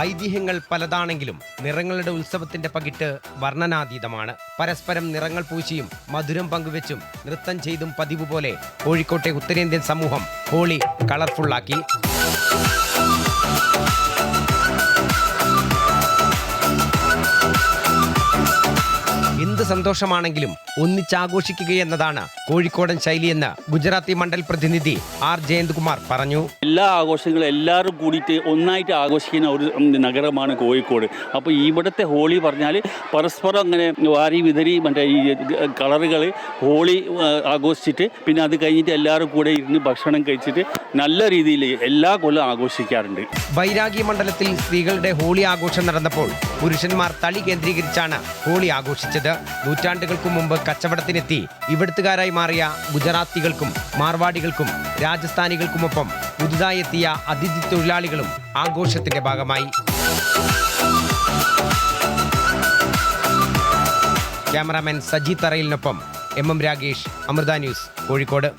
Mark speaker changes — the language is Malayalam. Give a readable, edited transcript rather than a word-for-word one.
Speaker 1: ഐതിഹ്യങ്ങൾ പലതാണെങ്കിലും നിറങ്ങളുടെ ഉത്സവത്തിന്റെ പകിട്ട് വർണ്ണനാതീതമാണ്. പരസ്പരം നിറങ്ങൾ പൂശിയും മധുരം പങ്കുവെച്ചും നൃത്തം ചെയ്തും പതിവ് പോലെ കോഴിക്കോട്ടെ ഉത്തരേന്ത്യൻ സമൂഹം ഹോളി കളർഫുള്ളാക്കി. എന്ത് സന്തോഷമാണെങ്കിലും ഒന്നിച്ചാഘോഷിക്കുകയെന്നതാണ് കോഴിക്കോടൻ ശൈലിയെന്ന് ഗുജറാത്തി മണ്ഡൽ പ്രതിനിധി ആർ ജയന്ത്കുമാർ പറഞ്ഞു.
Speaker 2: എല്ലാ ആഘോഷങ്ങളും എല്ലാവരും കൂടിയിട്ട് ഒന്നായിട്ട് ആഘോഷിക്കുന്ന ഒരു നഗരമാണ് കോഴിക്കോട്. അപ്പോൾ ഇവിടുത്തെ ഹോളി പറഞ്ഞാൽ പരസ്പരം അങ്ങനെ വാരി വിതറി മറ്റേ ഈ കളറുകൾ ഹോളി ആഘോഷിച്ചിട്ട് പിന്നെ അത് കഴിഞ്ഞിട്ട് എല്ലാവരും കൂടെ ഇരുന്ന് ഭക്ഷണം കഴിച്ചിട്ട് നല്ല രീതിയിൽ എല്ലാ കൊല്ലം ആഘോഷിക്കാറുണ്ട്.
Speaker 1: ബൈരാഗി മണ്ഡലത്തിൽ സ്ത്രീകളുടെ ഹോളി ആഘോഷം നടന്നപ്പോൾ പുരുഷന്മാർ തളി കേന്ദ്രീകരിച്ചാണ് ഹോളി ആഘോഷിച്ചത്. നൂറ്റാണ്ടുകൾക്ക് മുമ്പ് കച്ചവടത്തിനെത്തി ഇവിടുത്തുകാരായി മാറിയ ഗുജറാത്തികൾക്കും മാർവാടികൾക്കും രാജസ്ഥാനികൾക്കുമൊപ്പം പുതുതായി എത്തിയ അതിഥി തൊഴിലാളികളും ആഘോഷത്തിന്റെ ഭാഗമായി. ക്യാമറാമാൻ സജി തറയിലിനൊപ്പം MM രാഗേഷ്, അമൃത ന്യൂസ്, കോഴിക്കോട്.